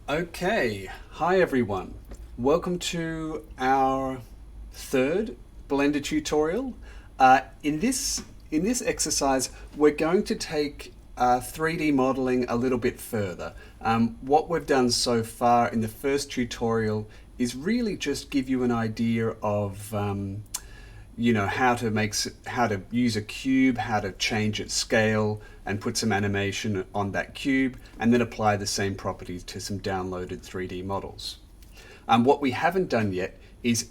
Okay, hi everyone. Welcome to our third Blender tutorial. In this exercise, we're going to take 3D modeling a little bit further. What we've done so far in the first tutorial is really just give you an idea of how to use a cube, how to change its scale and put some animation on that cube, and then apply the same properties to some downloaded 3D models. What we haven't done yet is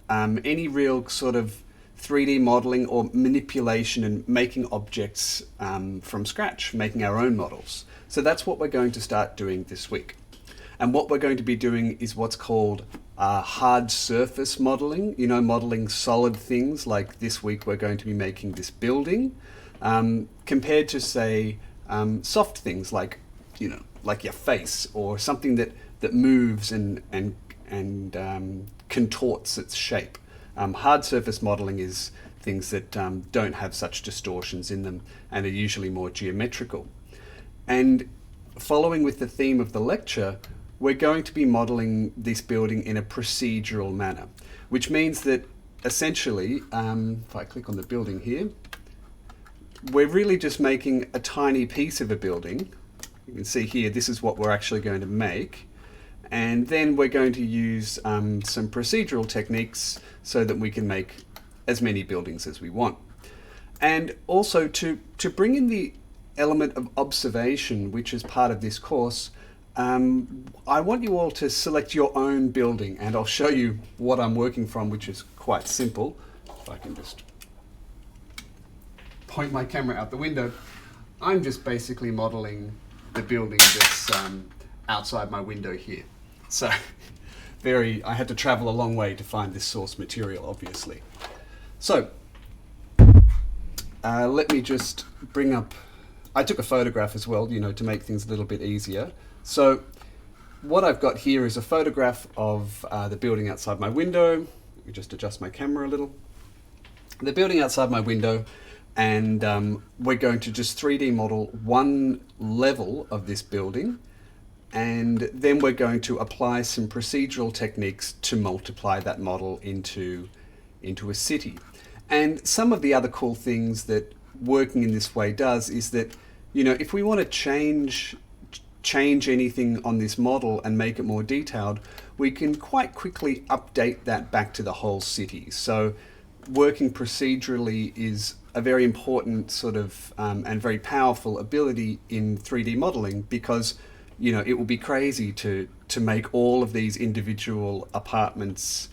any real sort of 3D modeling or manipulation and making objects from scratch, making our own models. So that's what we're going to start doing this week. And what we're going to be doing is what's called hard surface modeling, modeling solid things. Like this week we're going to be making this building, compared to say soft things like, like your face or something that moves and contorts its shape. Hard surface modeling is things that don't have such distortions in them and are usually more geometrical. And following with the theme of the lecture, we're going to be modeling this building in a procedural manner, which means that essentially, if I click on the building here, we're really just making a tiny piece of a building. You can see here, this is what we're actually going to make. And then we're going to use some procedural techniques so that we can make as many buildings as we want. And also to bring in the element of observation, which is part of this course, I want you all to select your own building, and I'll show you what I'm working from, which is quite simple. If I can just point my camera out the window, I'm just basically modeling the building that's outside my window here. So I had to travel a long way to find this source material, obviously. So let me just bring up, I took a photograph as well, to make things a little bit easier. So what I've got here is a photograph of the building outside my window. Let me just adjust my camera a little. The building outside my window, and we're going to just 3D model one level of this building, and then we're going to apply some procedural techniques to multiply that model into a city. And some of the other cool things that working in this way does is that, if we want to change anything on this model and make it more detailed, we can quite quickly update that back to the whole city. So working procedurally is a very important sort of and very powerful ability in 3D modeling, because it will be crazy to make all of these individual apartments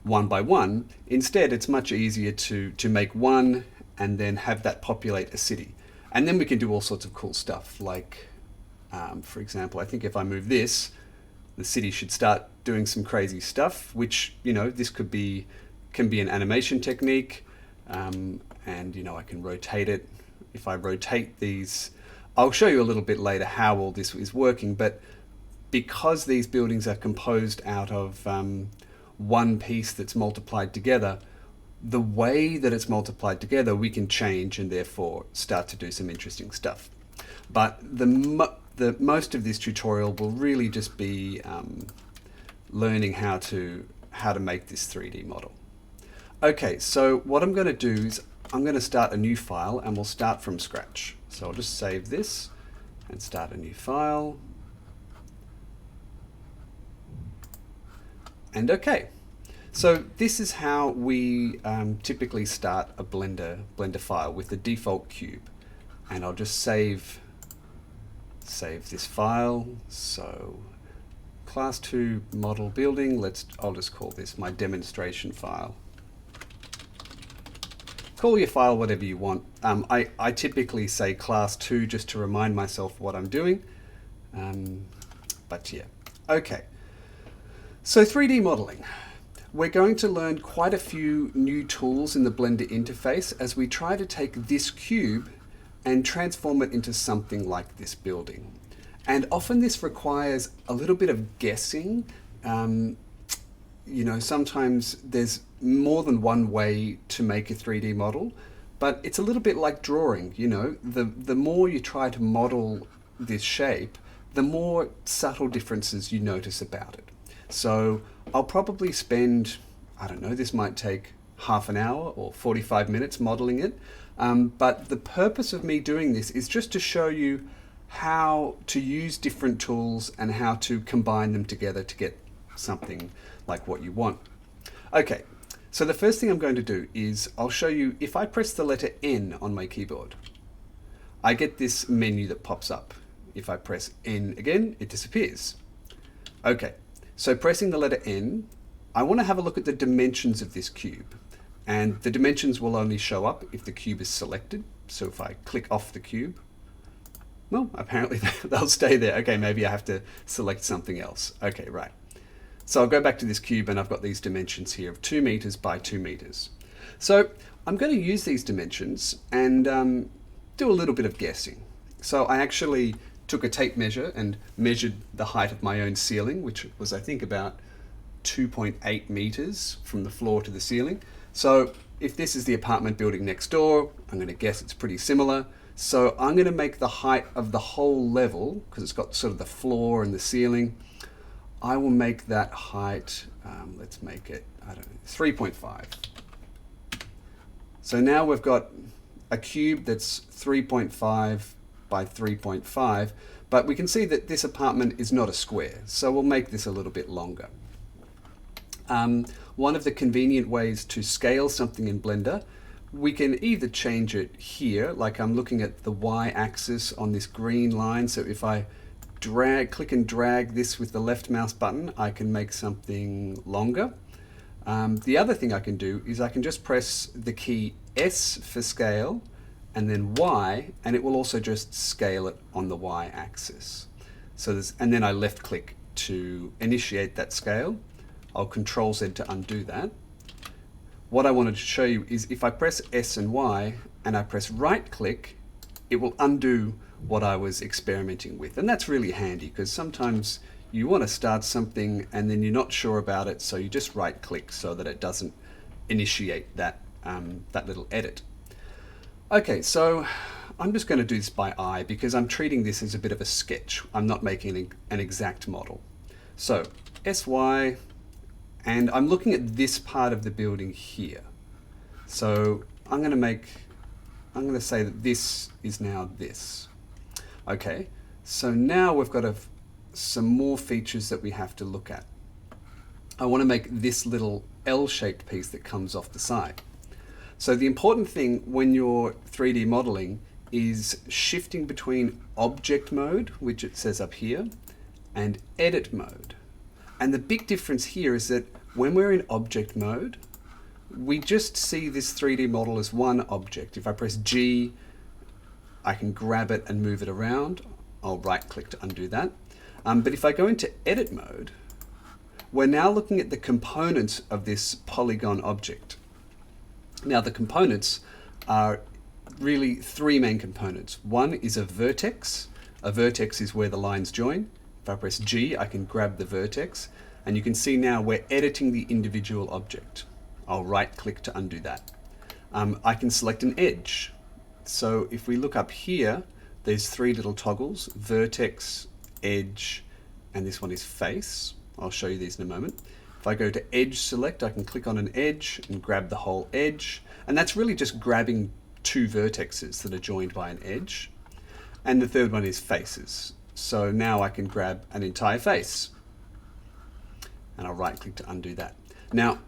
one by one. Instead, it's much easier to make one and then have that populate a city. And then we can do all sorts of cool stuff, like for example, I think if I move this, the city should start doing some crazy stuff, which, this can be an animation technique. And, I can rotate it. If I rotate these, I'll show you a little bit later how all this is working, but because these buildings are composed out of one piece that's multiplied together, the way that it's multiplied together we can change and therefore start to do some interesting stuff. But the most of this tutorial will really just be learning how to make this 3D model. Okay, so what I'm going to do is I'm going to start a new file, and we'll start from scratch. So I'll just save this and start a new file. And okay, so this is how we typically start a Blender file, with the default cube. And I'll just save this file. So class 2 model building, I'll just call this my demonstration file. Call your file whatever you want. I typically say class 2 just to remind myself what I'm doing. But yeah, okay. So 3D modeling. We're going to learn quite a few new tools in the Blender interface as we try to take this cube and transform it into something like this building. And often this requires a little bit of guessing. Sometimes there's more than one way to make a 3D model, but it's a little bit like drawing. The more you try to model this shape, the more subtle differences you notice about it. So I'll probably spend, I don't know, this might take half an hour or 45 minutes modeling it. But the purpose of me doing this is just to show you how to use different tools and how to combine them together to get something like what you want. Okay, so the first thing I'm going to do is I'll show you if I press the letter N on my keyboard, I get this menu that pops up. If I press N again, it disappears. Okay, so pressing the letter N, I want to have a look at the dimensions of this cube. And the dimensions will only show up if the cube is selected. So if I click off the cube, well, apparently they'll stay there. Okay, maybe I have to select something else. Okay, right. So I'll go back to this cube and I've got these dimensions here of 2 meters by 2 meters. So I'm going to use these dimensions and do a little bit of guessing. So I actually took a tape measure and measured the height of my own ceiling, which was, I think, about 2.8 meters from the floor to the ceiling. So if this is the apartment building next door, I'm going to guess it's pretty similar. So I'm going to make the height of the whole level, because it's got sort of the floor and the ceiling, I will make that height, let's make it, I don't know, 3.5. So now we've got a cube that's 3.5 by 3.5, but we can see that this apartment is not a square, so we'll make this a little bit longer. One of the convenient ways to scale something in Blender, we can either change it here, like I'm looking at the y-axis on this green line, so if I click and drag this with the left mouse button, I can make something longer. The other thing I can do is I can just press the key S for scale and then Y, and it will also just scale it on the y-axis. So and then I left click to initiate that scale. I'll Control Z to undo that. What I wanted to show you is if I press S and Y and I press right click, it will undo what I was experimenting with. And that's really handy because sometimes you want to start something and then you're not sure about it, so you just right click so that it doesn't initiate that, that little edit. Okay, so I'm just going to do this by eye because I'm treating this as a bit of a sketch. I'm not making an exact model. So SY, and I'm looking at this part of the building here. So I'm going to say that this is now this. Okay, so now we've got some more features that we have to look at. I want to make this little L-shaped piece that comes off the side. So the important thing when you're 3D modeling is shifting between object mode, which it says up here, and edit mode. And the big difference here is that when we're in object mode, we just see this 3D model as one object. If I press G, I can grab it and move it around. I'll right click to undo that. But if I go into edit mode, we're now looking at the components of this polygon object. Now the components are really 3 main components. One is a vertex. A vertex is where the lines join. If I press G, I can grab the vertex, and you can see now we're editing the individual object. I'll right click to undo that. I can select an edge. So if we look up here, there's 3 little toggles: vertex, edge, and this one is face. I'll show you these in a moment. If I go to edge select, I can click on an edge and grab the whole edge. And that's really just grabbing 2 vertexes that are joined by an edge. And the third one is faces. So now I can grab an entire face. And I'll right click to undo that. Now,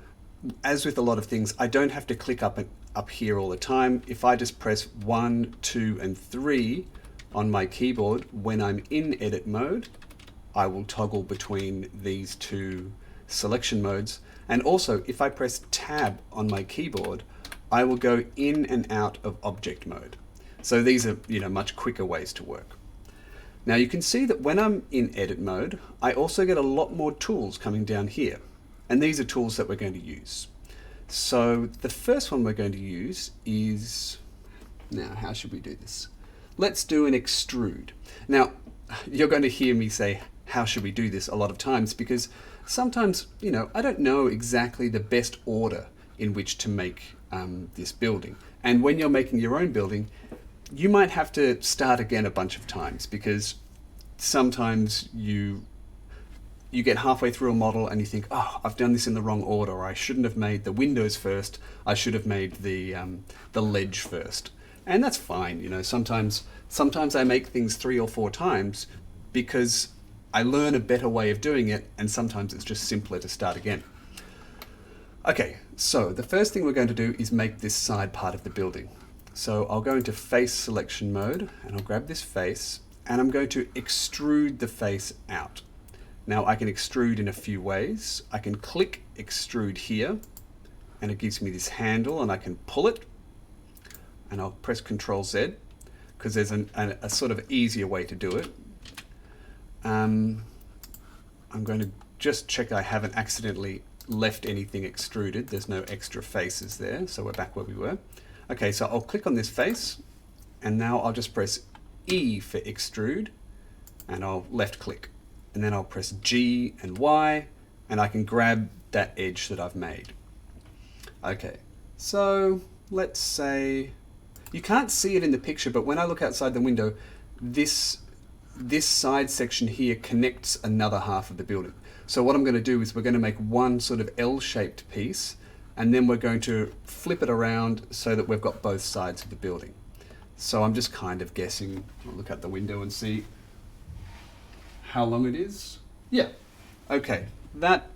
as with a lot of things, I don't have to click up here all the time. If I just press 1, 2, and 3 on my keyboard when I'm in edit mode, I will toggle between these 2 selection modes. And also, if I press tab on my keyboard, I will go in and out of object mode. So these are, much quicker ways to work. Now you can see that when I'm in edit mode, I also get a lot more tools coming down here. And these are tools that we're going to use. So the first one we're going to use is, now how should we do this? Let's do an extrude. Now you're going to hear me say, how should we do this a lot of times, because sometimes, I don't know exactly the best order in which to make this building. And when you're making your own building, you might have to start again a bunch of times because sometimes you get halfway through a model and you think, oh, I've done this in the wrong order, or I shouldn't have made the windows first, I should have made the ledge first. And that's fine, you know, sometimes I make things 3 or 4 times because I learn a better way of doing it, and sometimes it's just simpler to start again. Okay, so the first thing we're going to do is make this side part of the building. So I'll go into face selection mode, and I'll grab this face, and I'm going to extrude the face out. Now I can extrude in a few ways. I can click extrude here, and it gives me this handle, and I can pull it, and I'll press Ctrl Z, because there's a sort of easier way to do it. I'm going to just check I haven't accidentally left anything extruded. There's no extra faces there, so we're back where we were. Okay, so I'll click on this face, and now I'll just press E for extrude, and I'll left click, and then I'll press G and Y, and I can grab that edge that I've made. Okay, so let's say, you can't see it in the picture, but when I look outside the window, this side section here connects another half of the building. So what I'm going to do is we're going to make one sort of L-shaped piece, and then we're going to flip it around so that we've got both sides of the building. So I'm just kind of guessing. I'll look out the window and see how long it is. Yeah, okay. That,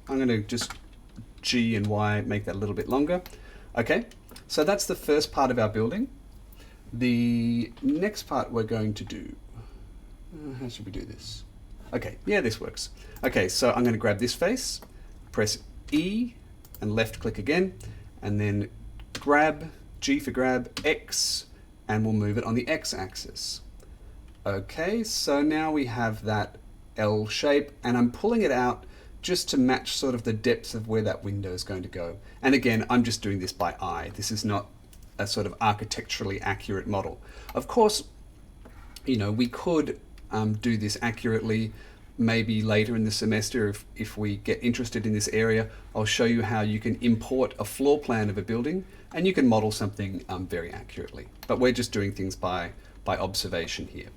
I'm going to just G and Y, make that a little bit longer. Okay, so that's the first part of our building. The next part we're going to do, how should we do this? Okay, yeah, this works. Okay, so I'm going to grab this face, press E and left click again, and then grab, G for grab, X, and we'll move it on the X axis. Okay, so now we have that L shape, and I'm pulling it out just to match sort of the depth of where that window is going to go. And again, I'm just doing this by eye. This is not a sort of architecturally accurate model. Of course, you know, we could do this accurately. Maybe later in the semester, if we get interested in this area, I'll show you how you can import a floor plan of a building and you can model something very accurately. But we're just doing things by observation here.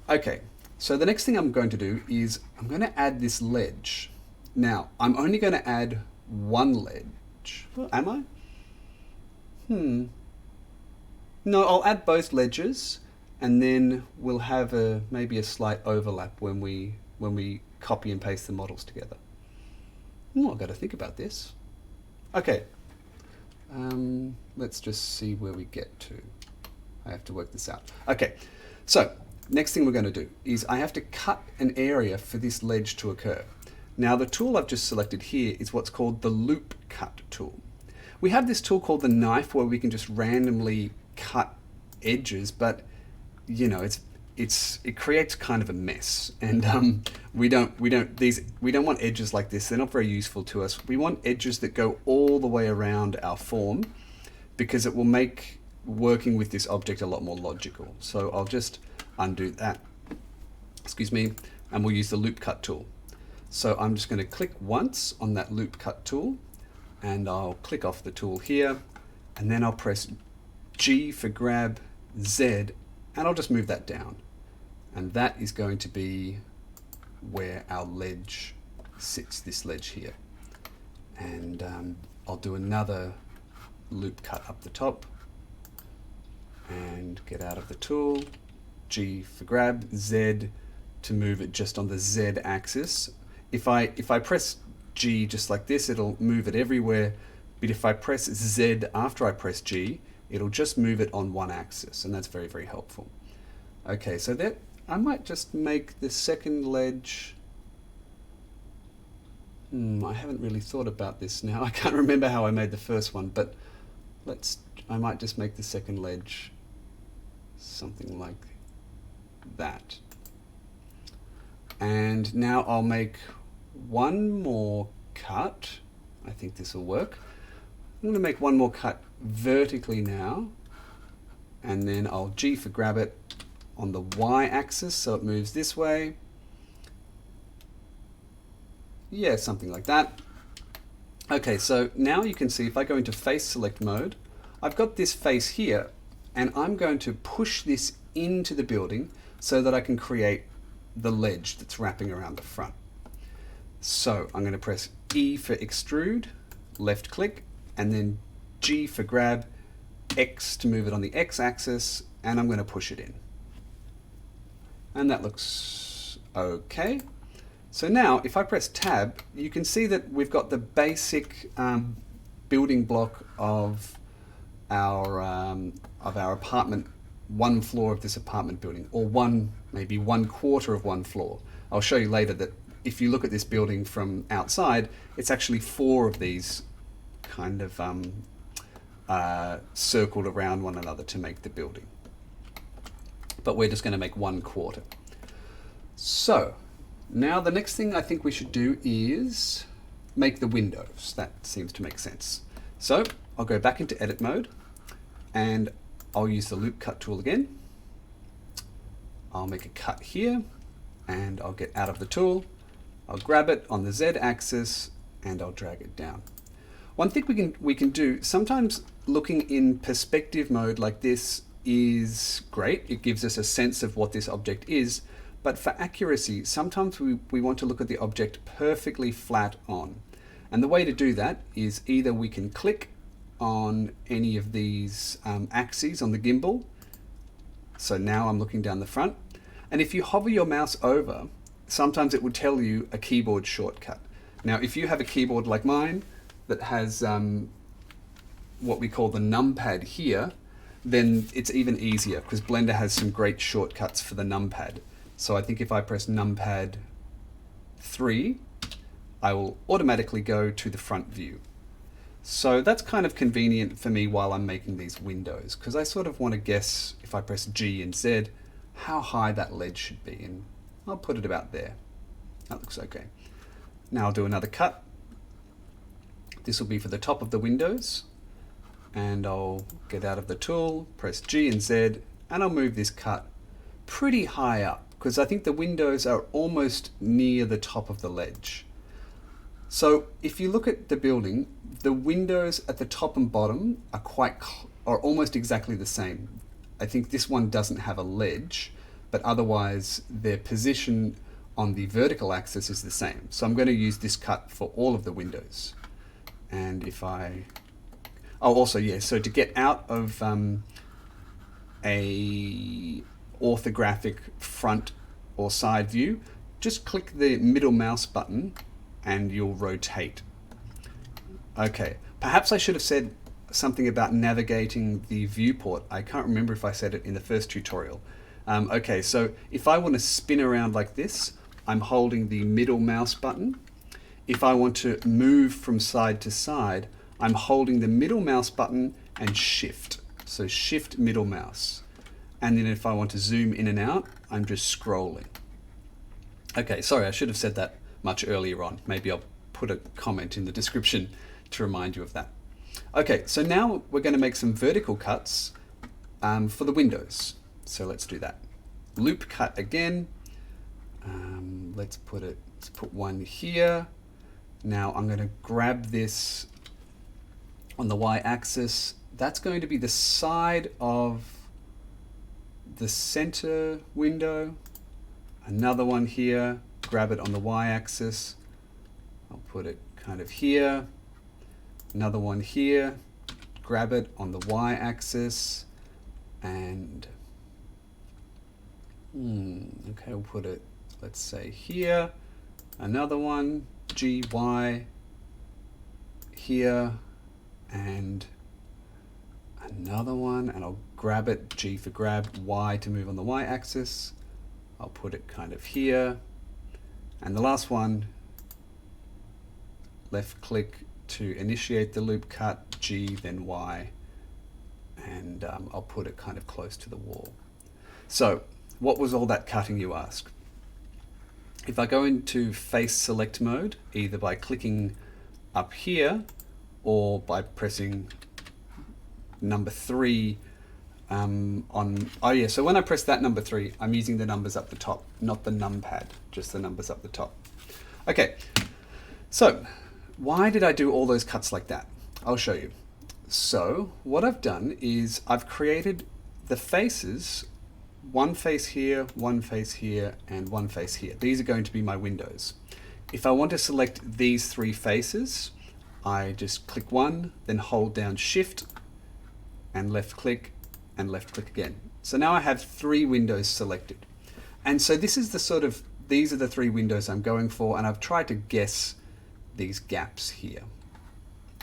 Okay, so the next thing I'm going to do is I'm going to add this ledge. Now, I'm only going to add one ledge. Well, am I? No, I'll add both ledges, and then we'll have maybe a slight overlap when we copy and paste the models together. I've got to think about this. Okay, let's just see where we get to. I have to work this out. Okay, so next thing we're going to do is I have to cut an area for this ledge to occur. Now the tool I've just selected here is what's called the loop cut tool. We have this tool called the knife where we can just randomly cut edges, but you know, it creates kind of a mess, and we don't want edges like this. They're not very useful to us. We want edges that go all the way around our form, because it will make working with this object a lot more logical. So I'll just undo that, excuse me, and we'll use the loop cut tool. So I'm just going to click once on that loop cut tool, and I'll click off the tool here, and then I'll press G for grab, Z, and I'll just move that down. And that is going to be where our ledge sits, this ledge here. And I'll do another loop cut up the top, and get out of the tool, G for grab, Z to move it just on the Z axis. If I press G just like this, it'll move it everywhere, but if I press Z after I press G, it'll just move it on one axis, and that's very, very helpful. Okay, so that I might just make the second ledge. I haven't really thought about this now. I can't remember how I made the first one, but I might just make the second ledge something like that. And now I'll make one more cut. I think this will work. I'm going to make one more cut vertically now, and then I'll G for grab it on the Y axis so it moves this way. Yeah, something like that. Okay, so now you can see if I go into face select mode, I've got this face here, and I'm going to push this into the building so that I can create the ledge that's wrapping around the front. So I'm going to press E for extrude, left click, and then G for grab, X to move it on the X axis, and I'm going to push it in. And that looks okay. So now if I press tab, you can see that we've got the basic building block of our apartment, one floor of this apartment building, or maybe 1/4 of one floor. I'll show you later that if you look at this building from outside, it's actually 4 of these kind of circled around one another to make the building. But we're just going to make 1/4. So now the next thing I think we should do is make the windows. That seems to make sense. So I'll go back into edit mode and I'll use the loop cut tool again. I'll make a cut here and I'll get out of the tool. I'll grab it on the Z axis and I'll drag it down. One thing we can do, sometimes looking in perspective mode like this is great. It gives us a sense of what this object is, but for accuracy, sometimes we want to look at the object perfectly flat on. And the way to do that is either we can click on any of these axes on the gimbal. So now I'm looking down the front. And if you hover your mouse over, sometimes it will tell you a keyboard shortcut. Now, if you have a keyboard like mine that has what we call the numpad here, then it's even easier because Blender has some great shortcuts for the numpad. So I think if I press numpad 3, I will automatically go to the front view. So that's kind of convenient for me while I'm making these windows, because I sort of want to guess, if I press G and Z, how high that ledge should be, and I'll put it about there. That looks okay. Now I'll do another cut. This will be for the top of the windows, and I'll get out of the tool, press G and Z, and I'll move this cut pretty high up, because I think the windows are almost near the top of the ledge. So if you look at the building, the windows at the top and bottom are almost exactly the same. I think this one doesn't have a ledge, but otherwise their position on the vertical axis is the same. So I'm going to use this cut for all of the windows. And if I, so to get out of a orthographic front or side view, just click the middle mouse button and you'll rotate. Okay, perhaps I should have said something about navigating the viewport. I can't remember if I said it in the first tutorial. Okay, so if I want to spin around like this, I'm holding the middle mouse button. If I want to move from side to side, I'm holding the middle mouse button and shift. So shift middle mouse. And then if I want to zoom in and out, I'm just scrolling. Okay, sorry, I should have said that much earlier on. Maybe I'll put a comment in the description to remind you of that. Okay, so now we're going to make some vertical cuts for the windows. So let's do that. Loop cut again. Let's put one here. Now I'm going to grab this on the y-axis. That's going to be the side of the center window. Another one here. Grab it on the y-axis. I'll put it kind of here. Another one here. Grab it on the y-axis. And okay, we'll put it, let's say here. Another one, G, Y, here, and another one, and I'll grab it, G for grab, Y to move on the y-axis. I'll put it kind of here. And the last one, left click to initiate the loop cut, G, then Y, and I'll put it kind of close to the wall. So what was all that cutting, you ask? If I go into face select mode, either by clicking up here or by pressing number 3 so when I press that number 3, I'm using the numbers up the top, not the numpad, just the numbers up the top. Okay, so why did I do all those cuts like that? I'll show you. So what I've done is I've created the faces one face here, one face here, and one face here. These are going to be my windows. If I want to select these three faces, I just click one, then hold down Shift and left click again. So now I have three windows selected. And so this is the sort of, these are the three windows I'm going for, and I've tried to guess these gaps here.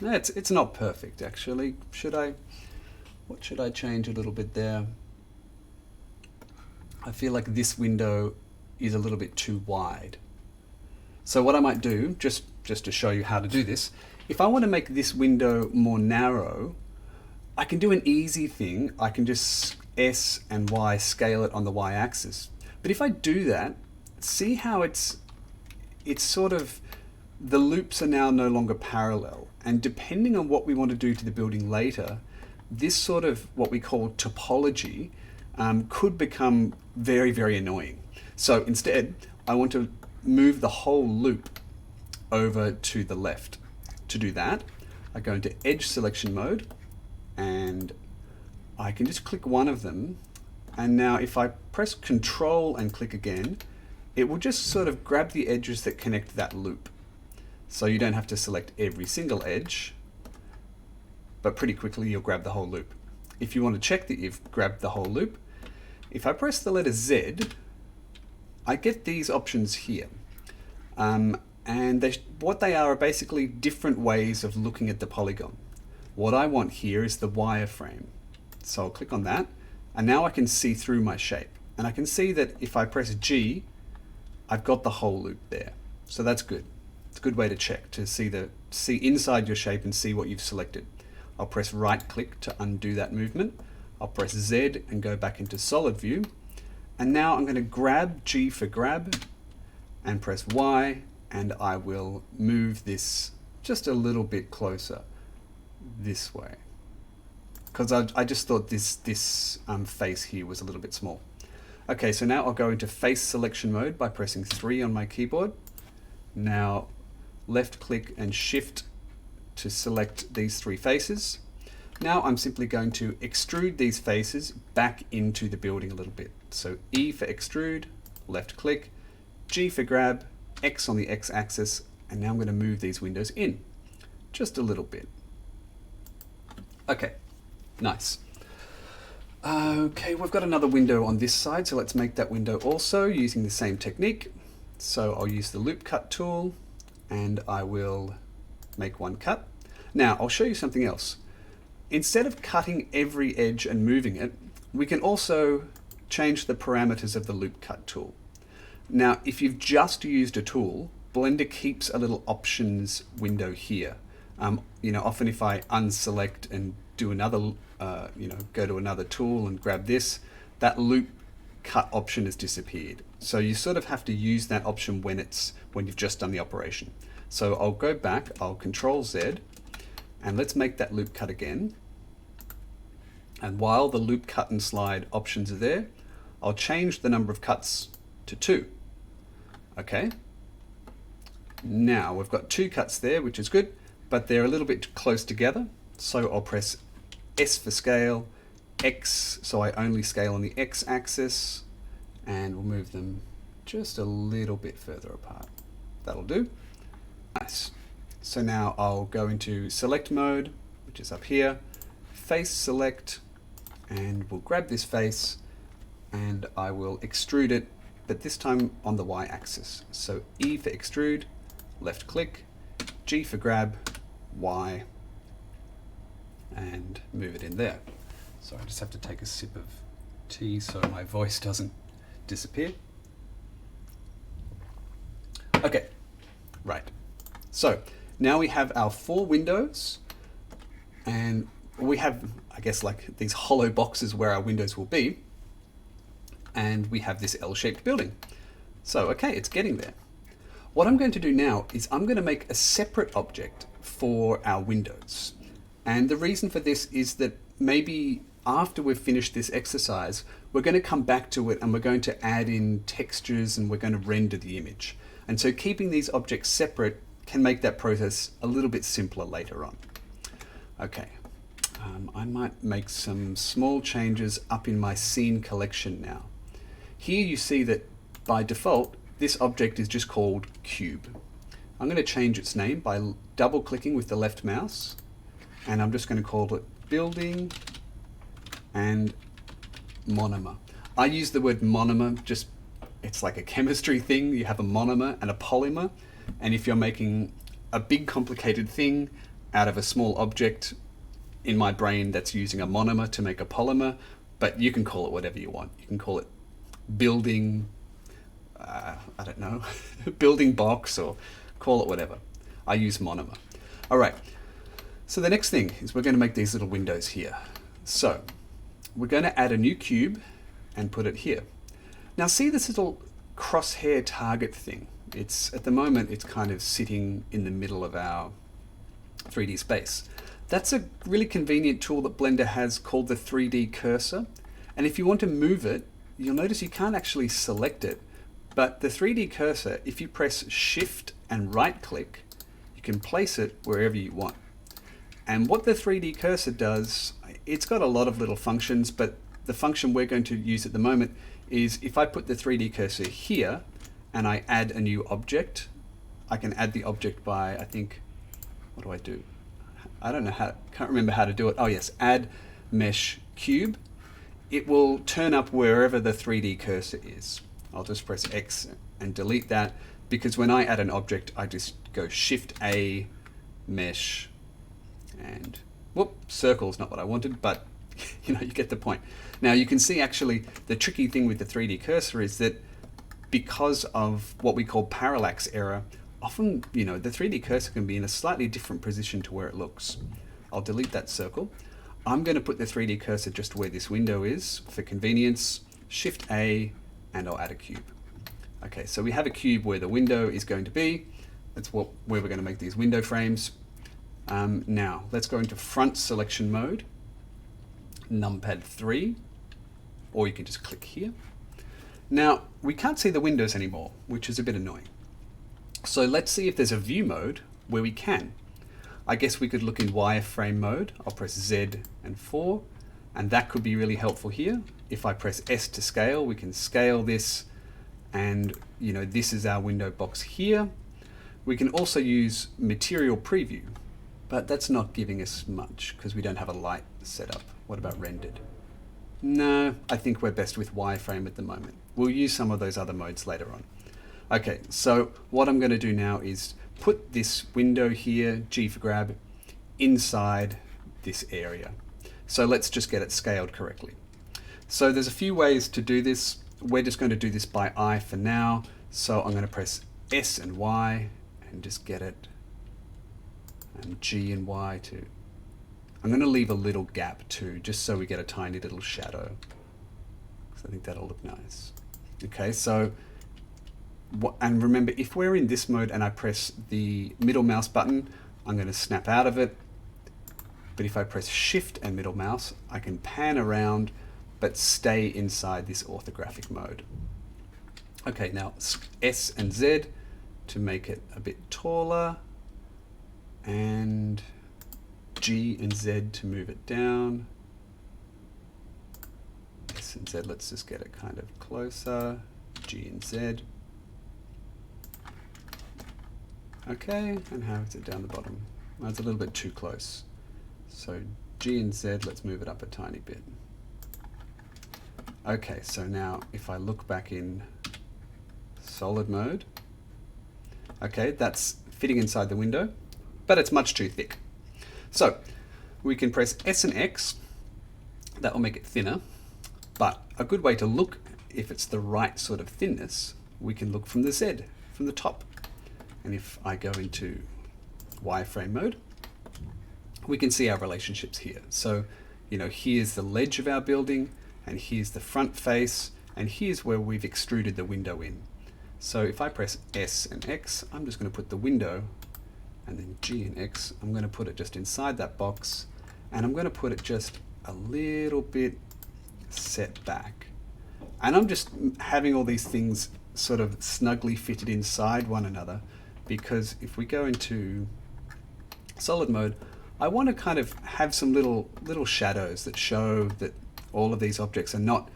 It's not perfect actually. What should I change a little bit there? I feel like this window is a little bit too wide. So what I might do, just to show you how to do this, if I want to make this window more narrow, I can do an easy thing. I can just S and Y scale it on the Y axis. But if I do that, see how it's sort of, the loops are now no longer parallel. And depending on what we want to do to the building later, this sort of what we call topology could become very, very annoying. So instead, I want to move the whole loop over to the left. To do that, I go into edge selection mode, and I can just click one of them. And now if I press Control and click again, it will just sort of grab the edges that connect that loop. So you don't have to select every single edge, but pretty quickly you'll grab the whole loop. If you want to check that you've grabbed the whole loop, if I press the letter Z, I get these options here. And what they are basically different ways of looking at the polygon. What I want here is the wireframe. So I'll click on that, and now I can see through my shape. And I can see that if I press G, I've got the whole loop there. So that's good. It's a good way to check, to see inside your shape and see what you've selected. I'll press right click to undo that movement. I'll press Z and go back into solid view. And now I'm going to grab G for grab and press Y, and I will move this just a little bit closer this way. Because I just thought this face here was a little bit small. Okay, so now I'll go into face selection mode by pressing 3 on my keyboard. Now left click and shift to select these three faces. Now I'm simply going to extrude these faces back into the building a little bit. So E for extrude, left click, G for grab, X on the X axis, and now I'm going to move these windows in just a little bit. Okay, nice. Okay, we've got another window on this side, so let's make that window also using the same technique. So I'll use the loop cut tool, and I will make one cut. Now I'll show you something else. Instead of cutting every edge and moving it, we can also change the parameters of the loop cut tool. Now if you've just used a tool, Blender keeps a little options window here. Often if I unselect and do another, go to another tool and grab this, that loop cut option has disappeared. So you sort of have to use that option when you've just done the operation. So I'll go back, I'll Control Z, and let's make that loop cut again. And while the loop cut and slide options are there, I'll change the number of cuts to 2. Okay. Now we've got 2 cuts there, which is good, but they're a little bit close together. So I'll press S for scale, X, so I only scale on the X axis, and we'll move them just a little bit further apart. That'll do. Nice. So now I'll go into select mode, which is up here, face select, and we'll grab this face and I will extrude it, but this time on the Y axis. So E for extrude, left click, G for grab, Y, and move it in there. So I just have to take a sip of tea so my voice doesn't disappear. Okay, right. So now we have our 4 windows, and we have, I guess, like these hollow boxes where our windows will be, and we have this L-shaped building. So, okay, it's getting there. What I'm going to do now is I'm going to make a separate object for our windows. And the reason for this is that maybe after we've finished this exercise, we're going to come back to it and we're going to add in textures and we're going to render the image. And so keeping these objects separate can make that process a little bit simpler later on. Okay, I might make some small changes up in my scene collection now. Here you see that by default, this object is just called cube. I'm going to change its name by double clicking with the left mouse, and I'm just going to call it building and monomer. I use the word monomer, just it's like a chemistry thing. You have a monomer and a polymer, and if you're making a big complicated thing out of a small object, in my brain that's using a monomer to make a polymer, but you can call it whatever you want. You can call it building, I don't know, building box, or call it whatever. I use monomer. All right, so the next thing is we're going to make these little windows here. So we're going to add a new cube and put it here. Now see this little crosshair target thing. It's at the moment it's kind of sitting in the middle of our 3D space. That's a really convenient tool that Blender has called the 3D cursor. And if you want to move it, you'll notice you can't actually select it. But the 3D cursor, if you press Shift and right click, you can place it wherever you want. And what the 3D cursor does, it's got a lot of little functions, but the function we're going to use at the moment is if I put the 3D cursor here and I add a new object, I can add the object by, I think, what do I do? I don't know how, can't remember how to do it. Oh yes, add mesh cube. It will turn up wherever the 3D cursor is. I'll just press X and delete that, because when I add an object, I just go Shift A, mesh, and whoop, circle is not what I wanted, but you know, you get the point. Now you can see actually the tricky thing with the 3D cursor is that because of what we call parallax error, often, you know, the 3D cursor can be in a slightly different position to where it looks. I'll delete that circle. I'm going to put the 3D cursor just where this window is for convenience. Shift A, and I'll add a cube. Okay, so we have a cube where the window is going to be. That's where we're going to make these window frames. Now, let's go into front selection mode, numpad 3, or you can just click here. Now, we can't see the windows anymore, which is a bit annoying. So let's see if there's a view mode where we can. I guess we could look in wireframe mode. I'll press Z and 4, and that could be really helpful here. If I press S to scale, we can scale this, and you know, this is our window box here. We can also use material preview, but that's not giving us much because we don't have a light set up. What about rendered? No, I think we're best with wireframe at the moment. We'll use some of those other modes later on. Okay, so what I'm going to do now is put this window here, G for grab, inside this area. So let's just get it scaled correctly. So there's a few ways to do this. We're just going to do this by eye for now. So I'm going to press S and Y and just get it, and G and Y too. I'm going to leave a little gap too, just so we get a tiny little shadow, because I think that'll look nice. Okay, so and remember, if we're in this mode and I press the middle mouse button, I'm going to snap out of it. But if I press Shift and middle mouse, I can pan around but stay inside this orthographic mode. Okay, now S and Z to make it a bit taller, and G and Z to move it down. S and Z, let's just get it kind of closer. G and Z. Okay, and how is it down the bottom? Oh, it's a little bit too close. So G and Z, let's move it up a tiny bit. Okay, so now if I look back in solid mode, okay, that's fitting inside the window, but it's much too thick. So we can press S and X, that will make it thinner, but a good way to look if it's the right sort of thinness, we can look from the Z, from the top. And if I go into wireframe mode, we can see our relationships here. So, you know, here's the ledge of our building, and here's the front face, and here's where we've extruded the window in. So if I press S and X, I'm just going to put the window, and then G and X, I'm going to put it just inside that box, and I'm going to put it just a little bit set back. And I'm just having all these things sort of snugly fitted inside one another, because if we go into solid mode, I want to kind of have some little shadows that show that all of these objects are not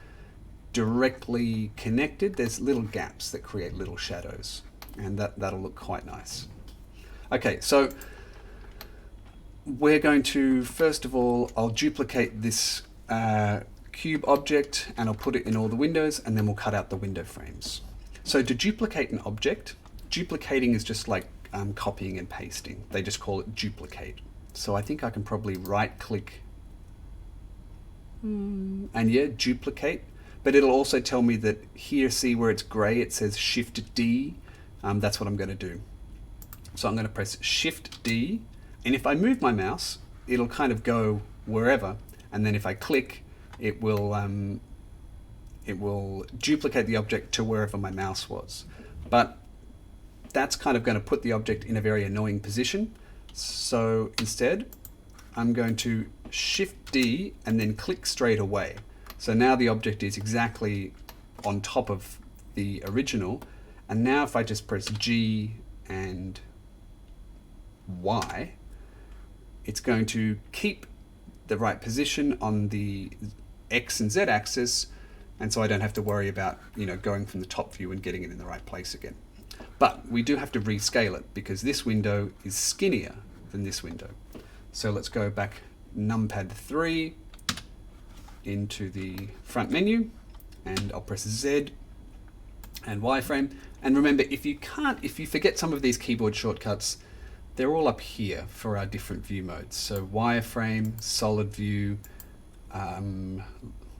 directly connected, there's little gaps that create little shadows, and that'll look quite nice. Okay, so we're going to, first of all, I'll duplicate this cube object and I'll put it in all the windows, and then we'll cut out the window frames. So to duplicate an object, duplicating is just like copying and pasting. They just call it duplicate. So I think I can probably right click and yeah, duplicate. But it'll also tell me that here, see where it's gray, it says Shift D. That's what I'm going to do. So I'm going to press Shift D, and if I move my mouse, it'll kind of go wherever, and then if I click, it will duplicate the object to wherever my mouse was. But that's kind of going to put the object in a very annoying position. So instead, I'm going to Shift D and then click straight away. So now the object is exactly on top of the original. And now if I just press G and Y, it's going to keep the right position on the X and Z axis, and so I don't have to worry about, you know, going from the top view and getting it in the right place again. But we do have to rescale it because this window is skinnier than this window. So let's go back numpad 3 into the front menu, and I'll press Z and Wireframe. And remember, if you forget some of these keyboard shortcuts, they're all up here for our different view modes. So Wireframe, Solid View,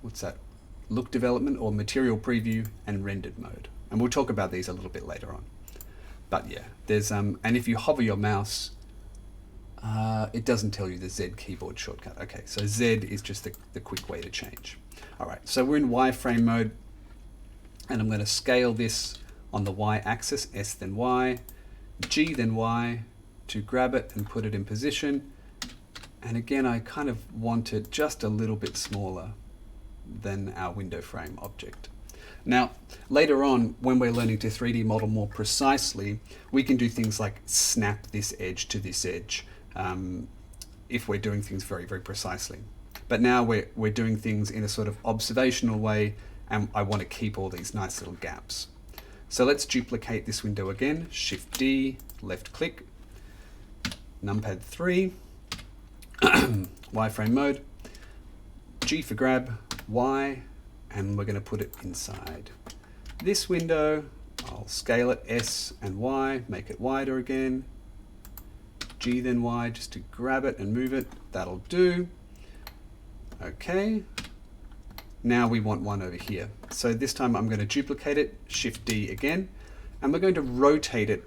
what's that? Look Development or Material Preview, and Rendered Mode. And we'll talk about these a little bit later on. But yeah, there's and if you hover your mouse, it doesn't tell you the Z keyboard shortcut. Okay, so Z is just the quick way to change. All right, so we're in Wireframe mode, and I'm going to scale this on the Y axis, S then Y, G then Y, to grab it and put it in position. And again, I kind of want it just a little bit smaller than our window frame object. Now, later on, when we're learning to 3D model more precisely, we can do things like snap this edge to this edge if we're doing things very, very precisely. But now we're doing things in a sort of observational way, and I want to keep all these nice little gaps. So let's duplicate this window again, Shift D, left click, numpad 3, Wireframe mode, G for grab, Y, and we're going to put it inside this window. I'll scale it, S and Y, make it wider again, G then Y just to grab it and move it. That'll do. Okay. Now we want one over here. So this time I'm going to duplicate it, Shift D again, and we're going to rotate it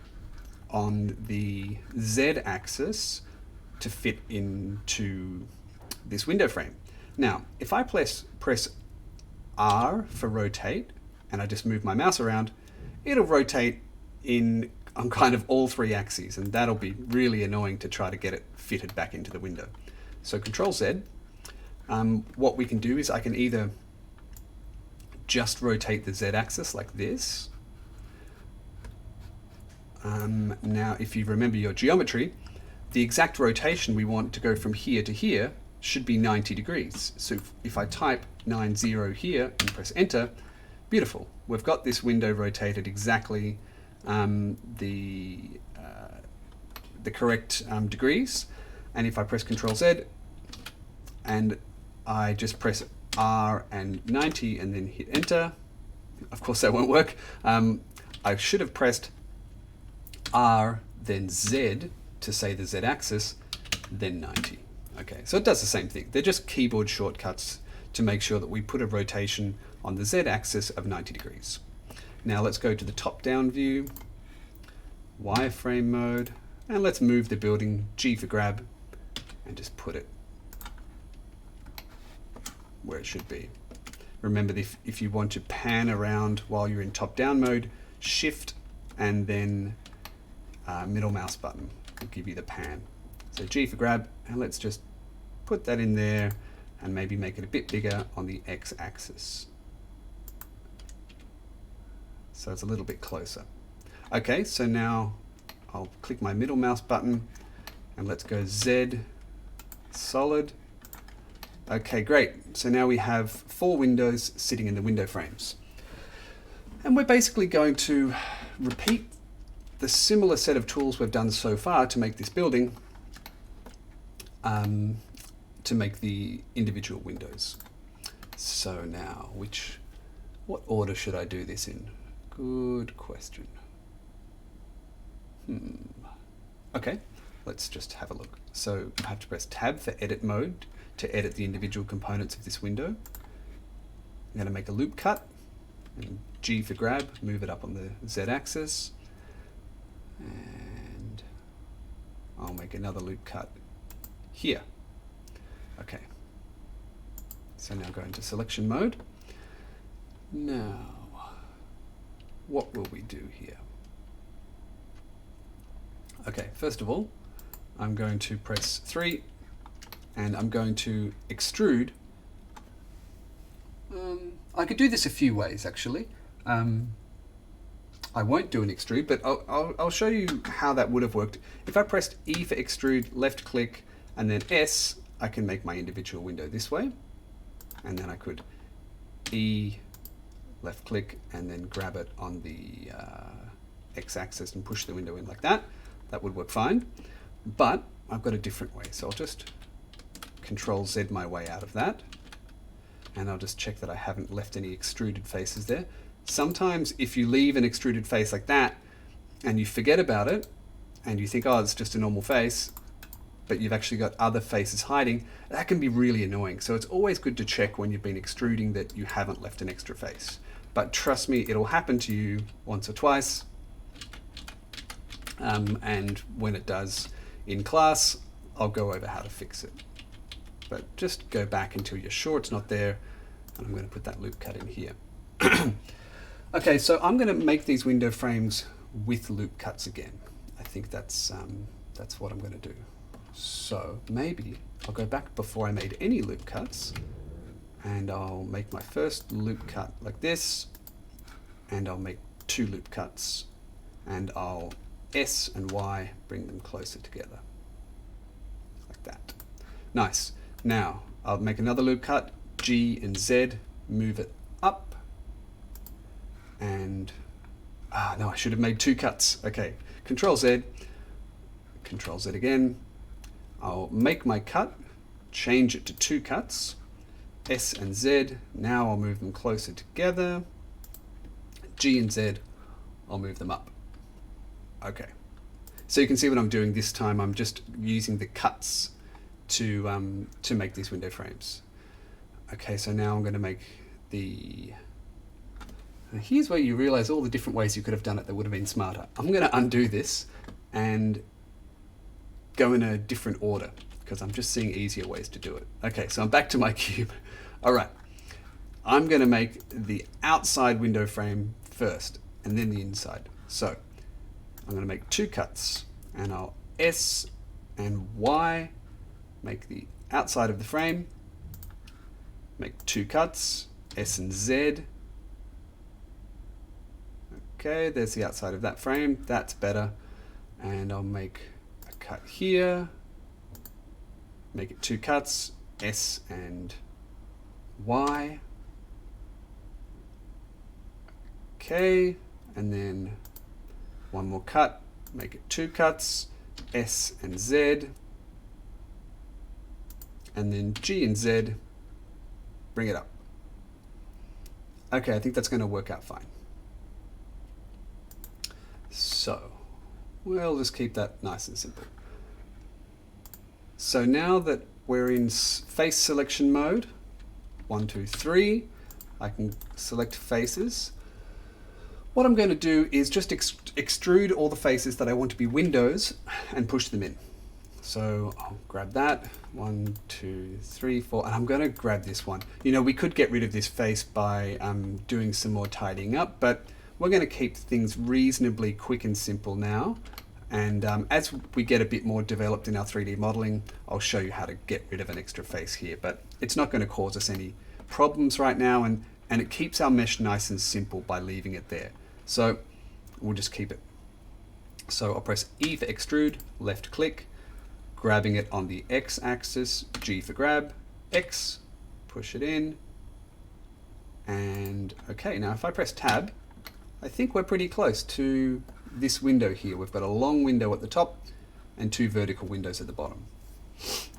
on the Z axis to fit into this window frame. Now, if I press R for rotate, and I just move my mouse around, it'll rotate on kind of all three axes, and that'll be really annoying to try to get it fitted back into the window. So Control Z, what we can do is I can either just rotate the Z axis like this. Now, if you remember your geometry, the exact rotation we want to go from here to here should be 90 degrees. So if I type 90 here and press enter, beautiful. We've got this window rotated exactly the correct degrees. And if I press Control Z and I just press R and 90 and then hit enter, of course that won't work. I should have pressed R then Z to say the Z axis, then 90. Okay, so it does the same thing. They're just keyboard shortcuts to make sure that we put a rotation on the Z axis of 90 degrees. Now let's go to the top-down view, wireframe mode, and let's move the building, G for grab, and just put it where it should be. Remember, if you want to pan around while you're in top-down mode, Shift and then middle mouse button will give you the pan. So G for grab, and let's just put that in there and maybe make it a bit bigger on the X axis. So it's a little bit closer. Okay, so now I'll click my middle mouse button and let's go Z, solid, Okay, great. So now we have 4 windows sitting in the window frames. And we're basically going to repeat the similar set of tools we've done so far to make this building, to make the individual windows. So now, what order should I do this in? Good question. Okay, let's just have a look. So I have to press Tab for edit mode to edit the individual components of this window. I'm going to make a loop cut, and G for grab, move it up on the Z axis, and I'll make another loop cut here. Okay, so now go into selection mode. Now, what will we do here? Okay, first of all, I'm going to press 3 and I'm going to extrude. I could do this a few ways actually. I won't do an extrude, but I'll show you how that would have worked. If I pressed E for extrude, left click, and then S, I can make my individual window this way. And then I could E, left click, and then grab it on the X axis and push the window in like that. That would work fine. But I've got a different way. So I'll just Control Z my way out of that. And I'll just check that I haven't left any extruded faces there. Sometimes if you leave an extruded face like that and you forget about it and you think, oh, it's just a normal face, but you've actually got other faces hiding, that can be really annoying. So it's always good to check when you've been extruding that you haven't left an extra face. But trust me, it'll happen to you once or twice. And when it does in class, I'll go over how to fix it. But just go back until you're sure it's not there. And I'm going to put that loop cut in here. Okay, so I'm going to make these window frames with loop cuts again. I think that's what I'm going to do. So maybe I'll go back before I made any loop cuts, and I'll make my first loop cut like this, and I'll make 2 loop cuts, and I'll S and Y, bring them closer together, like that. Nice. Now I'll make another loop cut, G and Z, move it up, and no, I should have made 2 cuts. Okay, Control Z, Control Z again. I'll make my cut, change it to 2 cuts, S and Z. Now I'll move them closer together. G and Z, I'll move them up. Okay, so you can see what I'm doing this time. I'm just using the cuts to make these window frames. Okay, so now I'm going to make the... Here's where you realize all the different ways you could have done it that would have been smarter. I'm going to undo this and go in a different order because I'm just seeing easier ways to do it. Okay, so I'm back to my cube. All right, I'm going to make the outside window frame first and then the inside. So I'm going to make 2 cuts, and I'll S and Y, make the outside of the frame, make 2 cuts, S and Z. Okay, there's the outside of that frame. That's better. And I'll make a cut here, make it 2 cuts, S and Y. Okay, and then 1 more cut, make it 2 cuts, S and Z. And then G and Z, bring it up. Okay, I think that's going to work out fine. So we'll just keep that nice and simple. So now that we're in face selection mode, 1, 2, 3, I can select faces. What I'm going to do is just extrude all the faces that I want to be windows and push them in. So I'll grab that, 1, 2, 3, 4, and I'm going to grab this one. You know, we could get rid of this face by doing some more tidying up, but we're going to keep things reasonably quick and simple now. And as we get a bit more developed in our 3D modeling, I'll show you how to get rid of an extra face here, but it's not going to cause us any problems right now, and it keeps our mesh nice and simple by leaving it there. So we'll just keep it. So I'll press E for extrude, left click, grabbing it on the X axis, G for grab, X, push it in, and okay, now if I press Tab, I think we're pretty close to this window here. We've got a long window at the top and two vertical windows at the bottom.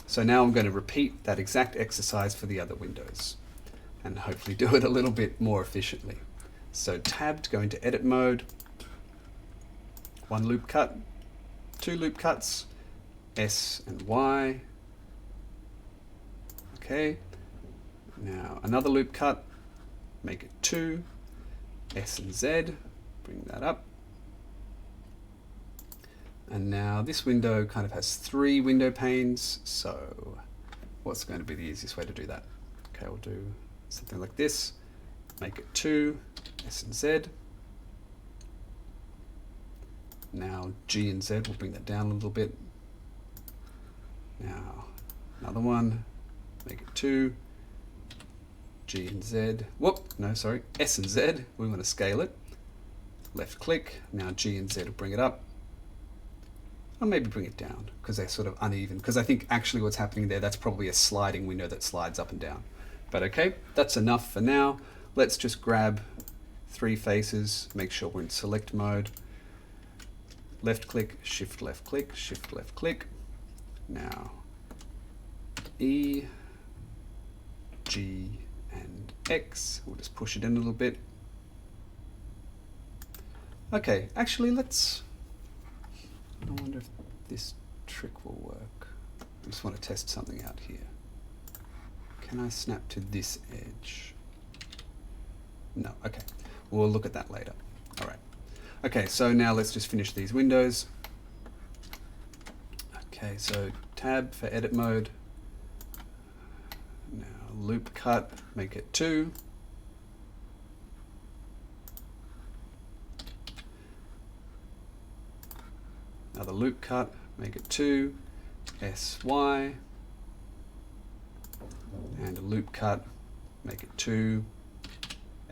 So now I'm going to repeat that exact exercise for the other windows and hopefully do it a little bit more efficiently. So Tab to go into edit mode, one loop cut, two loop cuts, S and Y. Okay, now another loop cut, make it 2, S and Z, bring that up. And now this window kind of has 3 window panes, so what's going to be the easiest way to do that? Okay, we'll do something like this, make it 2, S and Z. Now G and Z, we'll bring that down a little bit. Now another one, make it 2, G and Z, S and Z, we want to scale it. Left click, now G and Z will bring it up. Or maybe bring it down, because they're sort of uneven, because I think actually what's happening there, that's probably a sliding window that slides up and down. But okay, that's enough for now. Let's just grab 3 faces, make sure we're in select mode. Left click, shift left click, shift left click. Now E, G, and X. We'll just push it in a little bit. Okay, actually I wonder if this trick will work. I just want to test something out here. Can I snap to this edge? No, okay. We'll look at that later. All right. Okay, so now let's just finish these windows. Okay, so Tab for edit mode. Now loop cut, make it 2. Another loop cut, make it 2, SY. And a loop cut, make it 2,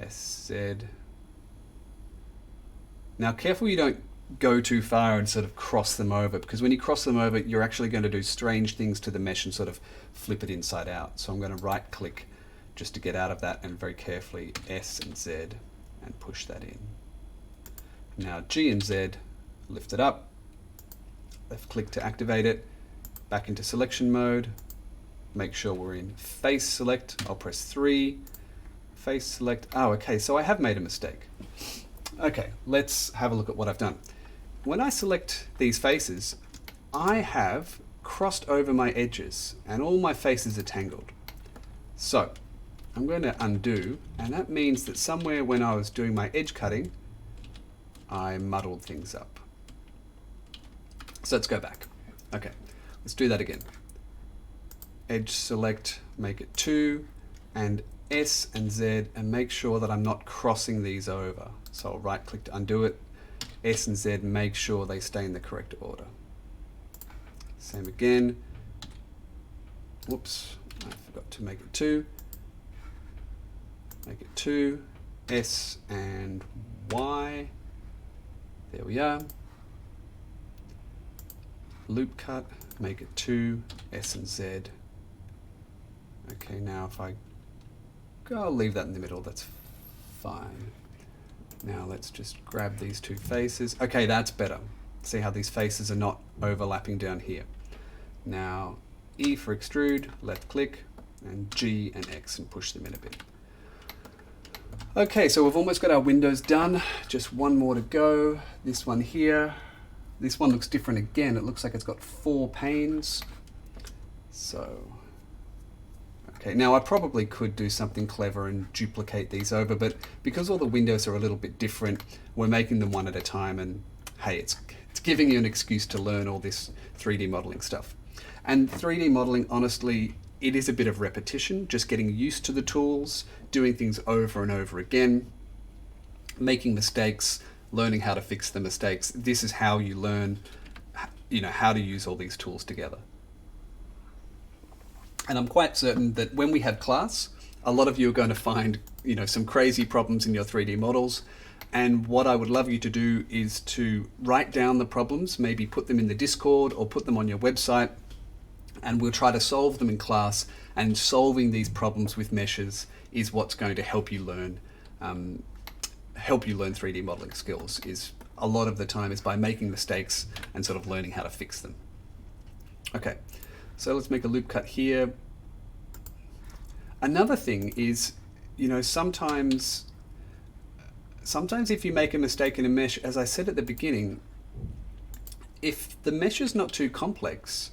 SZ. Now careful you don't go too far and sort of cross them over, because when you cross them over, you're actually going to do strange things to the mesh and sort of flip it inside out. So I'm going to right click just to get out of that, and very carefully S and Z and push that in. Now G and Z, lift it up, left click to activate it, back into selection mode, make sure we're in face select, I'll press 3, face select, oh okay, so I have made a mistake. Okay, let's have a look at what I've done. When I select these faces, I have crossed over my edges and all my faces are tangled. So I'm going to undo, and that means that somewhere when I was doing my edge cutting, I muddled things up. So let's go back. Okay, let's do that again. Edge select, make it 2, and S and Z, and make sure that I'm not crossing these over. So I'll right click to undo it. S and Z, make sure they stay in the correct order. Same again. Whoops, I forgot to make it 2. Make it 2, S and Y. There we are. Loop cut, make it 2, S and Z. Okay, now if I'll leave that in the middle, that's fine. Now let's just grab these 2 faces. Okay, that's better. See how these faces are not overlapping down here. Now E for extrude, left click, and G and X and push them in a bit. Okay, so we've almost got our windows done. Just one more to go. This one here. This one looks different again. It looks like it's got 4 panes. So, okay, now I probably could do something clever and duplicate these over, but because all the windows are a little bit different, we're making them one at a time, and hey, it's giving you an excuse to learn all this 3D modeling stuff. And 3D modeling, honestly, it is a bit of repetition, just getting used to the tools, doing things over and over again, making mistakes, learning how to fix the mistakes. This is how you learn, how to use all these tools together. And I'm quite certain that when we have class, a lot of you are going to find, some crazy problems in your 3D models. And what I would love you to do is to write down the problems, maybe put them in the Discord or put them on your website, and we'll try to solve them in class And solving these problems with meshes is what's going to help you learn 3D modeling skills. Is a lot of the time is by making mistakes and sort of learning how to fix them. Okay, so let's make a loop cut here. Another thing is, you know, sometimes if you make a mistake in a mesh, as I said at the beginning, if the mesh is not too complex,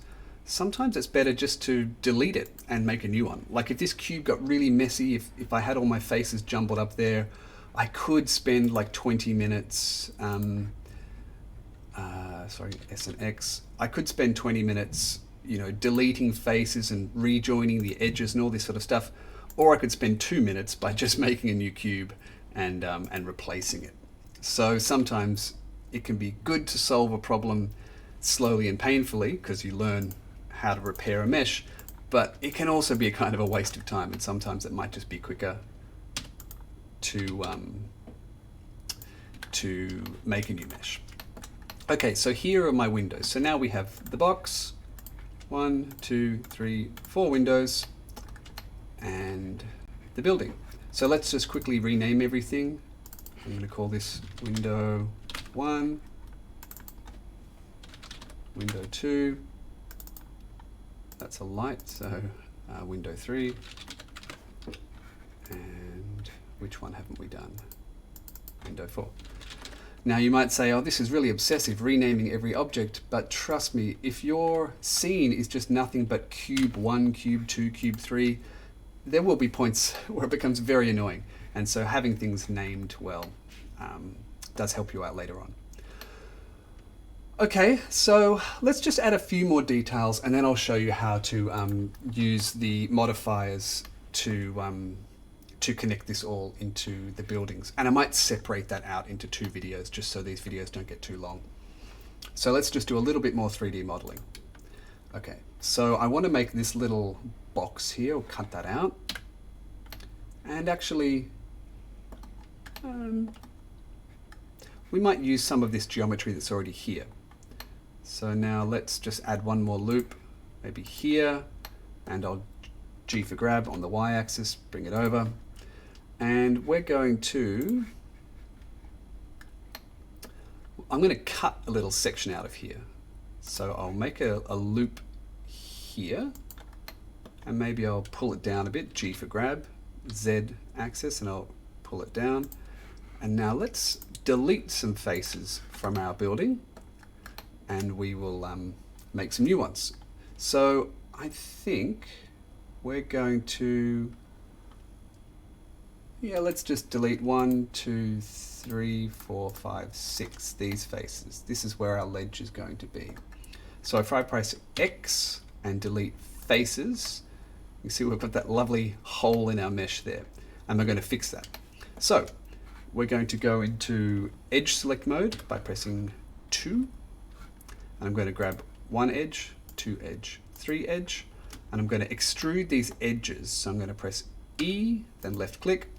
sometimes it's better just to delete it and make a new one. Like if this cube got really messy, if I had all my faces jumbled up there, I could spend like 20 minutes, sorry, S and X, I could spend 20 minutes, you know, deleting faces and rejoining the edges and all this sort of stuff. Or I could spend 2 minutes by just making a new cube and replacing it. So sometimes it can be good to solve a problem slowly and painfully because you learn how to repair a mesh, but it can also be a kind of a waste of time, and sometimes it might just be quicker to make a new mesh. Okay, so here are my windows. So now we have the box, 1, 2, 3, 4 windows, and the building. So let's just quickly rename everything. I'm going to call this window 1, window 2, that's a light, so window 3, and which one haven't we done? Window 4. Now you might say, oh, this is really obsessive, renaming every object, but trust me, if your scene is just nothing but cube 1, cube 2, cube 3, there will be points where it becomes very annoying. And so having things named well does help you out later on. Okay, so let's just add a few more details and then I'll show you how to use the modifiers to connect this all into the buildings. And I might separate that out into 2 videos just so these videos don't get too long. So let's just do a little bit more 3D modeling. Okay, so I want to make this little box here, I'll cut that out. And actually, we might use some of this geometry that's already here. So now let's just add one more loop, maybe here, and I'll G for grab on the y-axis, bring it over. And we're going to, I'm going to cut a little section out of here. So I'll make a loop here, and maybe I'll pull it down a bit, G for grab, Z axis, and I'll pull it down. And now let's delete some faces from our building, and we will make some new ones. So I think we're going to, yeah, let's just delete 1, 2, 3, 4, 5, 6, these faces. This is where our ledge is going to be. So if I press X and delete faces, you see we've got that lovely hole in our mesh there, and we're going to fix that. So we're going to go into edge select mode by pressing 2, and I'm going to grab 1 edge, 2 edge, 3 edge, and I'm going to extrude these edges. So I'm going to press E, then left click,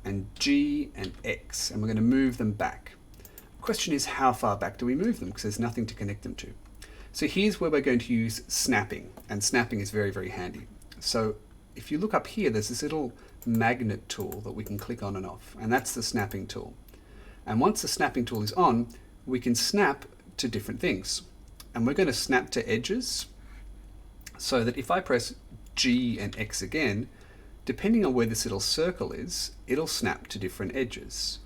and G and X, and we're going to move them back. The question is, how far back do we move them? Because there's nothing to connect them to. So here's where we're going to use snapping, and snapping is very, very handy. So if you look up here, there's this little magnet tool that we can click on and off, and that's the snapping tool. And once the snapping tool is on, we can snap to different things. And we're going to snap to edges, so that if I press G and X again, depending on where this little circle is, it'll snap to different edges.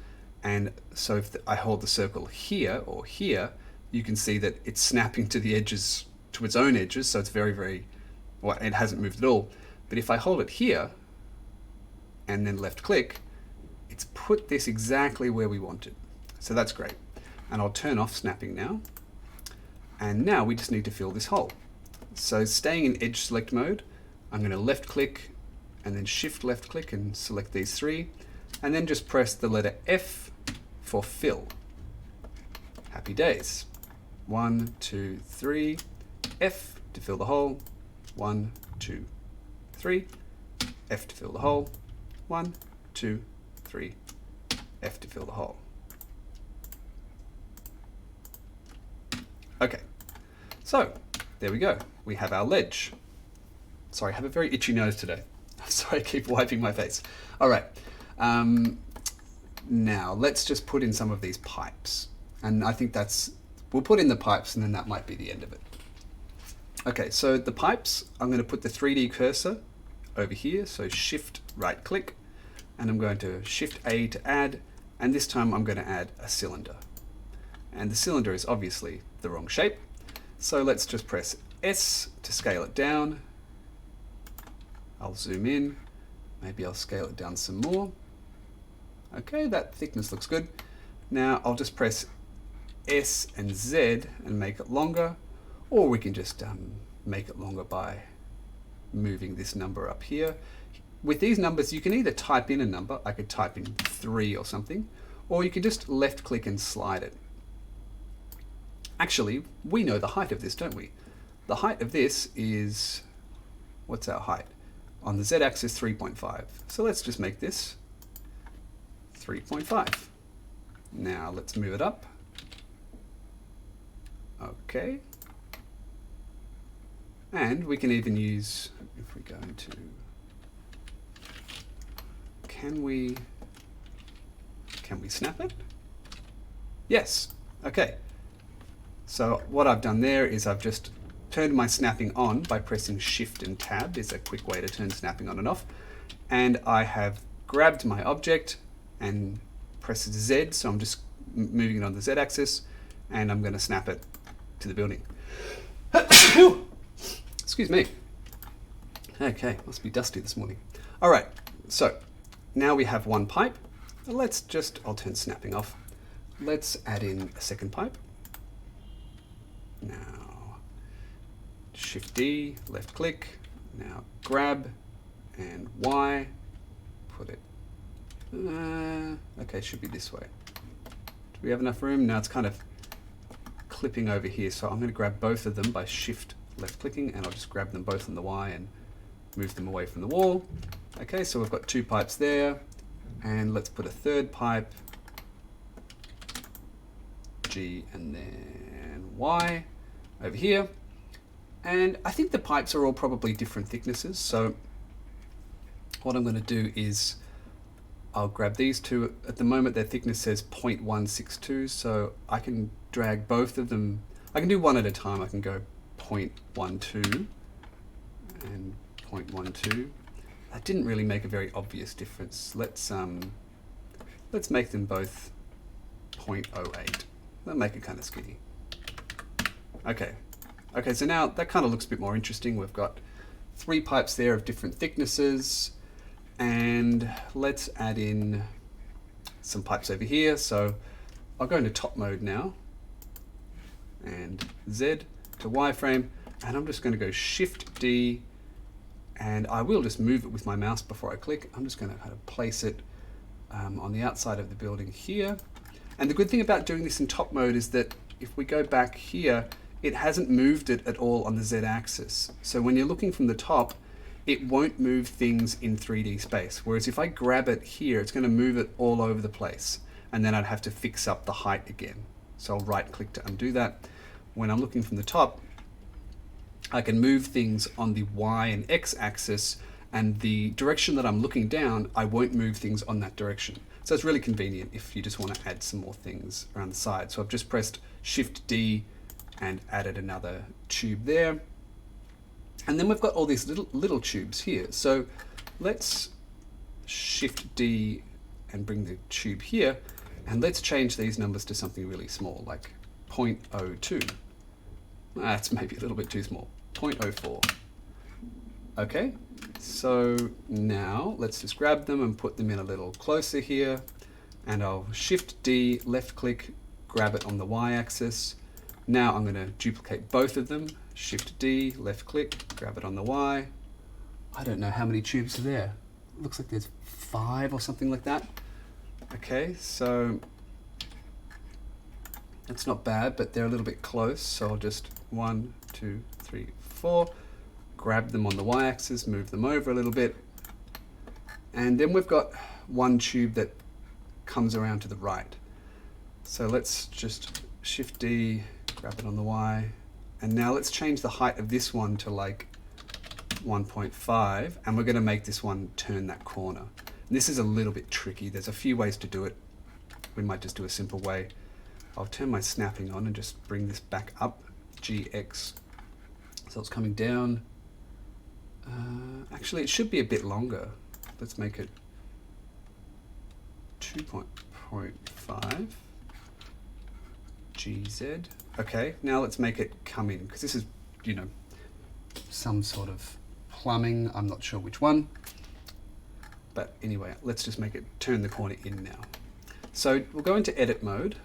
And so if I hold the circle here or here, you can see that it's snapping to the edges, to its own edges, so it's very, very, well, it hasn't moved at all. But if I hold it here and then left click, it's put this exactly where we want it. So that's great. And I'll turn off snapping now. And now we just need to fill this hole. So staying in edge select mode, I'm going to left click and then shift left click and select these 3, and then just press the letter F for fill. Happy days. 1, 2, 3, F to fill the hole. 1, 2, 3, F to fill the hole. 1, 2, 3, F to fill the hole. Okay, so there we go. We have our ledge. Sorry, I have a very itchy nose today. I'm sorry, I keep wiping my face. All right. Now let's just put in some of these pipes. And I think we'll put in the pipes and then that might be the end of it. Okay, so the pipes, I'm going to put the 3D cursor over here. So Shift right click, and I'm going to Shift A to add. And this time I'm going to add a cylinder. And the cylinder is obviously the wrong shape. So let's just press S to scale it down. I'll zoom in. Maybe I'll scale it down some more. Okay, that thickness looks good. Now I'll just press S and Z and make it longer, or we can just make it longer by moving this number up here. With these numbers, you can either type in a number, I could type in 3 or something, or you can just left click and slide it. Actually, we know the height of this, don't we? The height of this is, what's our height? On the Z-axis, 3.5. So let's just make this 3.5. Now let's move it up. Okay. And we can even use, if we go into, can we snap it? Yes. Okay. So what I've done there is I've just turned my snapping on by pressing Shift and Tab is a quick way to turn snapping on and off. And I have grabbed my object and pressed Z, so I'm just moving it on the Z axis, and I'm going to snap it to the building. Excuse me. Okay, must be dusty this morning. All right, so now we have one pipe. Let's just, I'll turn snapping off. Let's add in a second pipe. Now, Shift D, left click. Now grab and Y, put it, okay, should be this way. Do we have enough room? Now it's kind of clipping over here, so I'm going to grab both of them by Shift left clicking, and I'll just grab them both on the Y and move them away from the wall. Okay, so we've got 2 pipes there, and let's put a third pipe, G and then Y over here. And I think the pipes are all probably different thicknesses, so what I'm going to do is I'll grab these 2. At the moment their thickness says 0.162, so I can drag both of them. I can do one at a time. I can go 0.12 and 0.12. That didn't really make a very obvious difference. Let's make them both 0.08. That'll make it kind of skinny. Okay. Okay, so now that kind of looks a bit more interesting. We've got 3 pipes there of different thicknesses, and let's add in some pipes over here. So I'll go into top mode now, and Z to wireframe, and I'm just going to go Shift D, and I will just move it with my mouse before I click. I'm just going to kind of place it on the outside of the building here. And the good thing about doing this in top mode is that if we go back here, it hasn't moved it at all on the Z axis. So when you're looking from the top, it won't move things in 3D space. Whereas if I grab it here, it's going to move it all over the place. And then I'd have to fix up the height again. So I'll right click to undo that. When I'm looking from the top, I can move things on the Y and X axis, and the direction that I'm looking down, I won't move things on that direction. So it's really convenient if you just want to add some more things around the side. So I've just pressed Shift D and added another tube there. And then we've got all these little tubes here. So let's Shift D and bring the tube here, and let's change these numbers to something really small, like 0.02. That's maybe a little bit too small. 0.04. Okay, so now let's just grab them and put them in a little closer here, and I'll Shift D, left click, grab it on the Y axis. Now I'm going to duplicate both of them, Shift D, left click, grab it on the Y. I don't know how many tubes are there. It looks like there's 5 or something like that. Okay, so that's not bad, but they're a little bit close, so I'll just 1, 2, 3, 4, grab them on the Y axis, move them over a little bit, and then we've got one tube that comes around to the right. So let's just Shift D, grab it on the Y, and now let's change the height of this one to like 1.5, and we're going to make this one turn that corner. And this is a little bit tricky. There's a few ways to do it. We might just do a simple way. I'll turn my snapping on and just bring this back up, GX. So it's coming down. Actually, it should be a bit longer. Let's make it 2.5 GZ. Okay, now let's make it come in, because this is, you know, some sort of plumbing. I'm not sure which one. But anyway, let's just make it turn the corner in now. So we'll go into edit mode,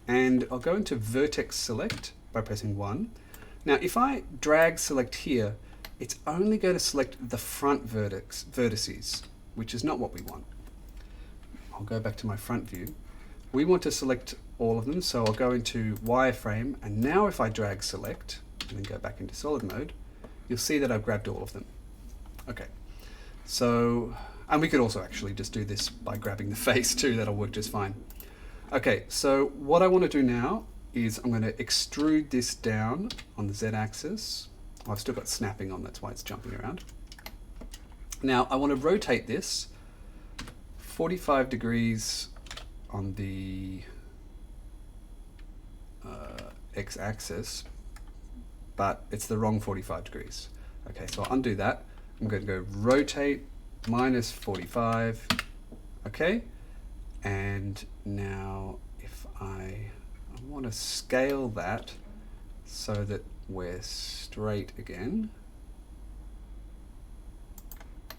and I'll go into vertex select by pressing 1. Now, if I drag select here, it's only going to select the front vertices, which is not what we want. I'll go back to my front view. We want to select all of them, so I'll go into wireframe, and now if I drag select and then go back into solid mode, you'll see that I've grabbed all of them. Okay, so, and we could also actually just do this by grabbing the face too, that'll work just fine. Okay, so what I want to do now is I'm going to extrude this down on the Z-axis. I've still got snapping on, that's why it's jumping around. Now I want to rotate this 45 degrees on the X-axis, but it's the wrong 45 degrees. Okay, so I'll undo that. I'm going to go rotate minus 45. Okay, and now if I want to scale that so that we're straight again.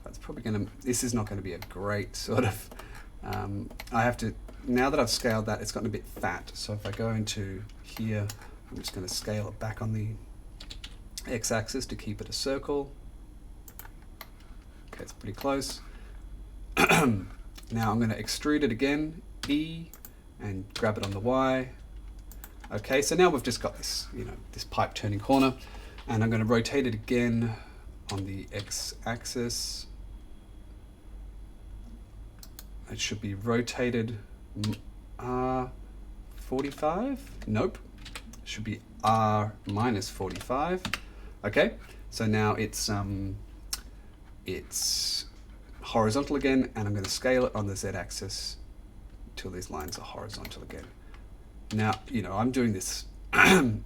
That's probably going to, this is not going to be a great sort of, I have to, now that I've scaled that, it's gotten a bit fat. So if I go into here, I'm just going to scale it back on the X-axis to keep it a circle. Okay, it's pretty close. Now I'm going to extrude it again, E, and grab it on the Y. Okay, so now we've just got this, you know, this pipe turning corner, and I'm going to rotate it again on the X-axis. It should be rotated R 45. Nope, it should be R minus 45. Okay, so now it's horizontal again, and I'm going to scale it on the Z-axis till these lines are horizontal again. Now, you know, I'm doing this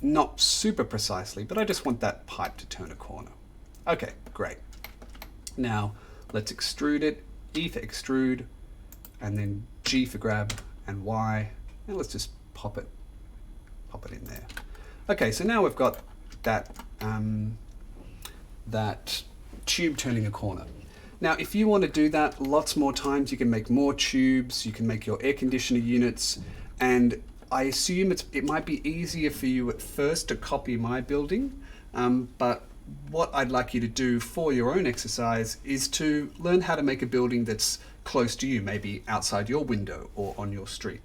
not super precisely, but I just want that pipe to turn a corner. Okay, great. Now, let's extrude it, E for extrude, and then G for grab, and Y, and let's just pop it in there. Okay, so now we've got that, that tube turning a corner. Now, if you want to do that lots more times, you can make more tubes, you can make your air conditioner units, and I assume it might be easier for you at first to copy my building, but what I'd like you to do for your own exercise is to learn how to make a building that's close to you, maybe outside your window or on your street.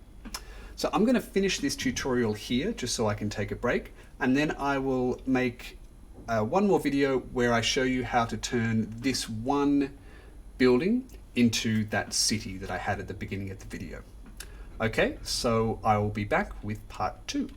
So I'm going to finish this tutorial here just so I can take a break, and then I will make one more video where I show you how to turn this one building into that city that I had at the beginning of the video. Okay, so I will be back with part 2.